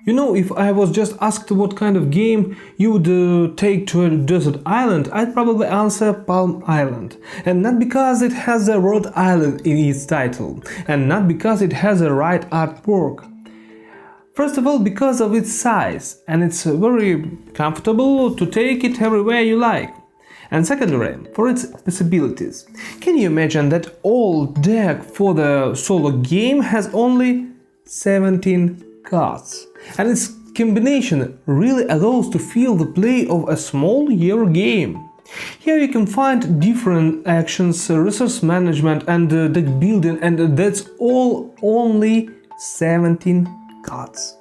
You know, if I was just asked what kind of game you would take to a desert island, I'd probably answer Palm Island. And not because it has the word island in its title, and not because it has the right artwork. First of all, because of its size, and it's very comfortable to take it everywhere you like. And secondly, for its possibilities. Can you imagine that all deck for the solo game has only 17 cards? And its combination really allows to feel the play of a small Euro game. Here you can find different actions, resource management and deck building, and that's all only 17 cards.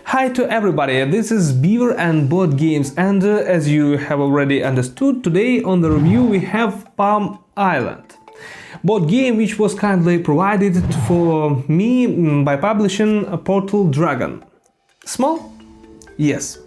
Hi to everybody, this is Beaver and Board Games, and as you have already understood, today on the review we have Palm Island. Board game which was kindly provided for me by publishing Portal Dragon. Small? Yes,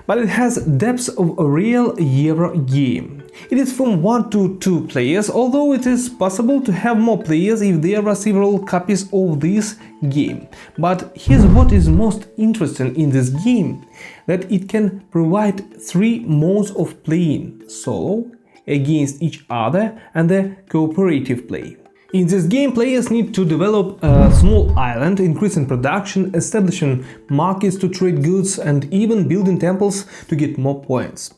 but it has depth of a real Euro game. It is from 1 to 2 players, although it is possible to have more players if there are several copies of this game. But here's what is most interesting in this game, that it can provide 3 modes of playing: solo, against each other and the cooperative play. In this game, players need to develop a small island, increasing production, establishing markets to trade goods, and even building temples to get more points.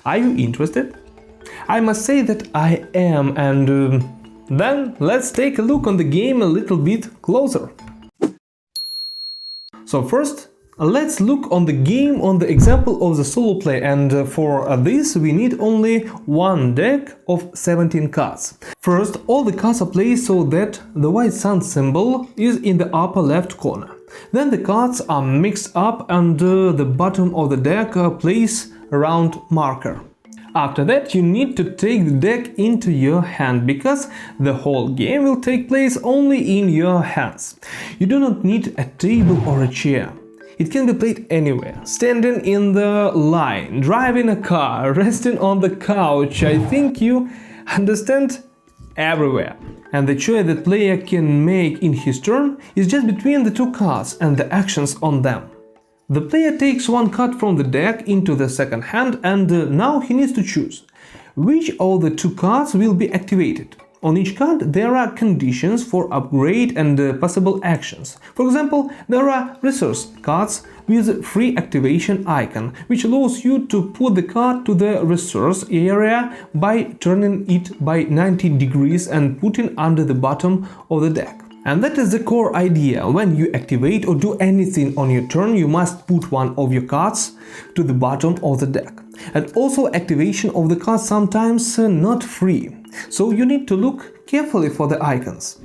Are you interested? I must say that I am, and then let's take a look on the game a little bit closer. So first, let's look on the game on the example of the solo play, and for this we need only one deck of 17 cards. First, all the cards are placed so that the white sun symbol is in the upper left corner. Then the cards are mixed up and the bottom of the deck place a round marker. After that, you need to take the deck into your hand, because the whole game will take place only in your hands. You do not need a table or a chair. It can be played anywhere, standing in the line, driving a car, resting on the couch. I think you understand? Everywhere. And the choice that player can make in his turn is just between the 2 cards and the actions on them. The player takes 1 card from the deck into the second hand, and now he needs to choose which of the 2 cards will be activated. On each card there are conditions for upgrade and possible actions. For example, there are resource cards with free activation icon, which allows you to put the card to the resource area by turning it by 90 degrees and putting under the bottom of the deck. And that is the core idea. When you activate or do anything on your turn, you must put one of your cards to the bottom of the deck. And also, activation of the cards sometimes not free, so you need to look carefully for the icons.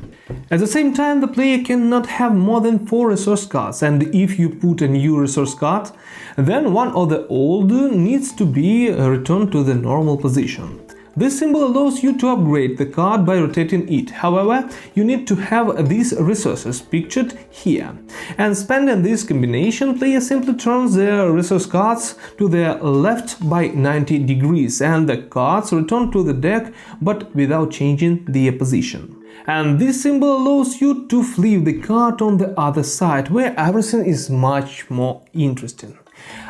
At the same time, the player cannot have more than 4 resource cards, and if you put a new resource card, then one of the old needs to be returned to the normal position. This symbol allows you to upgrade the card by rotating it. However, you need to have these resources pictured here. And spending this combination, player simply turns the resource cards to the left by 90 degrees, and the cards return to the deck but without changing their position. And this symbol allows you to flip the card on the other side, where everything is much more interesting.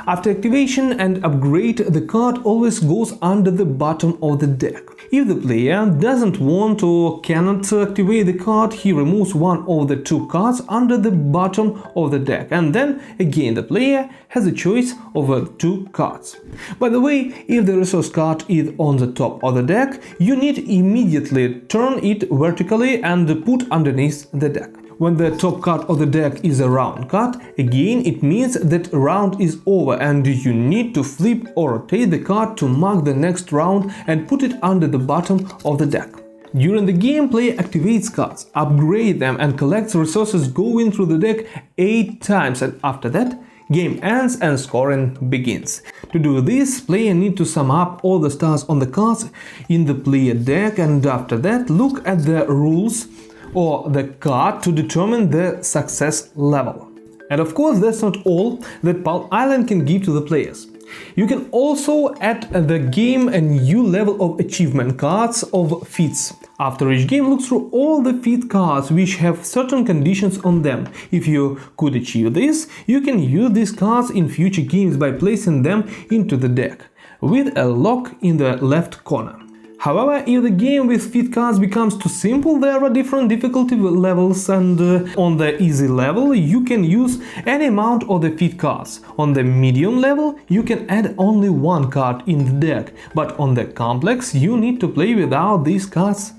After activation and upgrade, the card always goes under the bottom of the deck. If the player doesn't want or cannot activate the card, he removes one of the 2 cards under the bottom of the deck, and then again the player has a choice of 2 cards. By the way, if the resource card is on the top of the deck, you need immediately turn it vertically and put underneath the deck. When the top card of the deck is a round card, again it means that round is over and you need to flip or rotate the card to mark the next round and put it under the bottom of the deck. During the game, player activates cards, upgrades them and collects resources going through the deck 8 times, and after that, game ends and scoring begins. To do this, player needs to sum up all the stars on the cards in the player deck, and after that look at the rules or the card to determine the success level. And of course, that's not all that Palm Island can give to the players. You can also add the game a new level of achievement cards of feats. After each game, look through all the feat cards which have certain conditions on them. If you could achieve this, you can use these cards in future games by placing them into the deck, with a lock in the left corner. However, if the game with feat cards becomes too simple, there are different difficulty levels, and on the easy level you can use any amount of the feat cards. On the medium level you can add only one card in the deck, but on the complex you need to play without these cards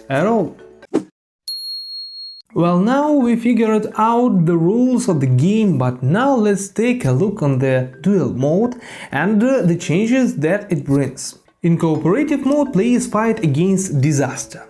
at all. Well, now we figured out the rules of the game, but now let's take a look on the duel mode and the changes that it brings. In cooperative mode, players fight against disaster.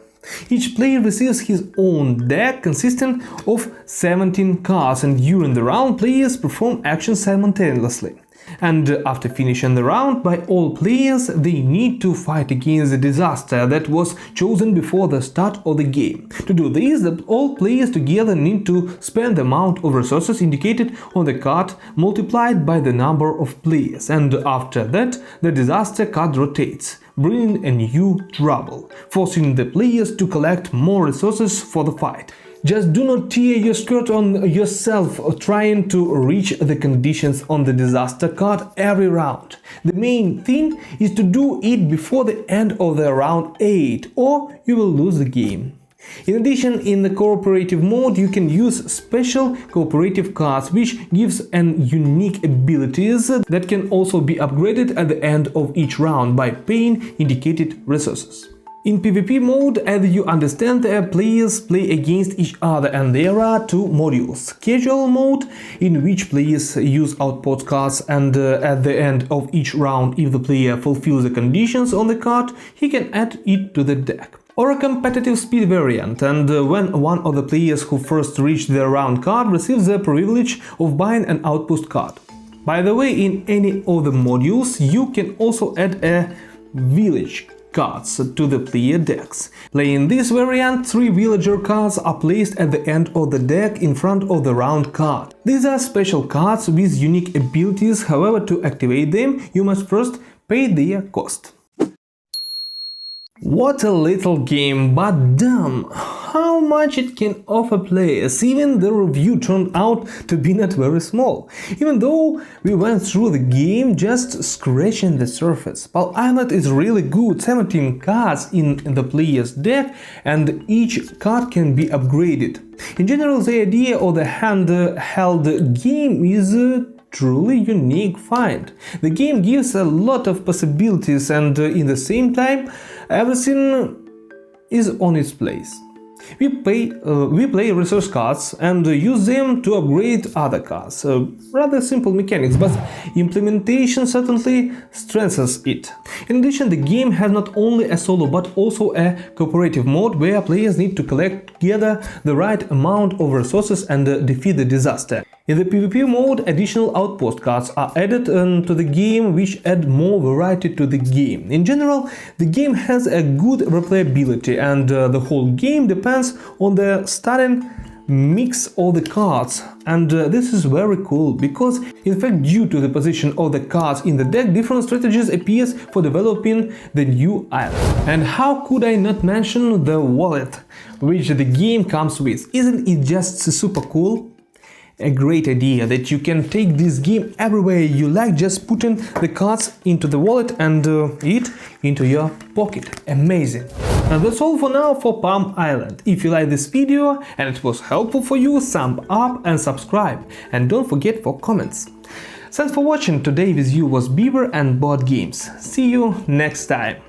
Each player receives his own deck consisting of 17 cards, and during the round players perform actions simultaneously. And after finishing the round by all players, they need to fight against the disaster that was chosen before the start of the game. To do this, all players together need to spend the amount of resources indicated on the card multiplied by the number of players, and after that the disaster card rotates, bringing a new trouble, forcing the players to collect more resources for the fight. Just do not tear your skirt on yourself trying to reach the conditions on the disaster card every round. The main thing is to do it before the end of the round 8, or you will lose the game. In addition, in the cooperative mode you can use special cooperative cards which gives an unique abilities that can also be upgraded at the end of each round by paying indicated resources. In PvP mode, as you understand, the players play against each other, and there are two modules. Casual mode, in which players use outpost cards, and at the end of each round, if the player fulfills the conditions on the card, he can add it to the deck. Or a competitive speed variant, and when one of the players who first reached the round card receives the privilege of buying an outpost card. By the way, in any of the modules, you can also add a village cards to the player decks. Playing this variant, 3 villager cards are placed at the end of the deck in front of the round card. These are special cards with unique abilities, however, to activate them you must first pay their cost. What a little game, but damn, how much it can offer players. Even the review turned out to be not very small. Even though we went through the game just scratching the surface. Palm Island is really good, 17 cards in the player's deck, and each card can be upgraded. In general, the idea of the handheld game is truly unique find. The game gives a lot of possibilities, and in the same time everything is on its place. We play resource cards and use them to upgrade other cards. Rather simple mechanics, but implementation certainly strengthens it. In addition, the game has not only a solo but also a cooperative mode where players need to collect together the right amount of resources and defeat the disaster. In the PvP mode, additional outpost cards are added to the game, which add more variety to the game. In general, the game has a good replayability, and the whole game depends on the starting mix of the cards, and this is very cool because in fact due to the position of the cards in the deck, different strategies appears for developing the new island. And how could I not mention the wallet which the game comes with? Isn't it just super cool? A great idea that you can take this game everywhere you like, just putting the cards into the wallet and it into your pocket. Amazing! And that's all for now for Palm Island. If you like this video and it was helpful for you, thumb up and subscribe, and don't forget for comments. Thanks for watching. Today with you was Beaver and Board Games. See you next time.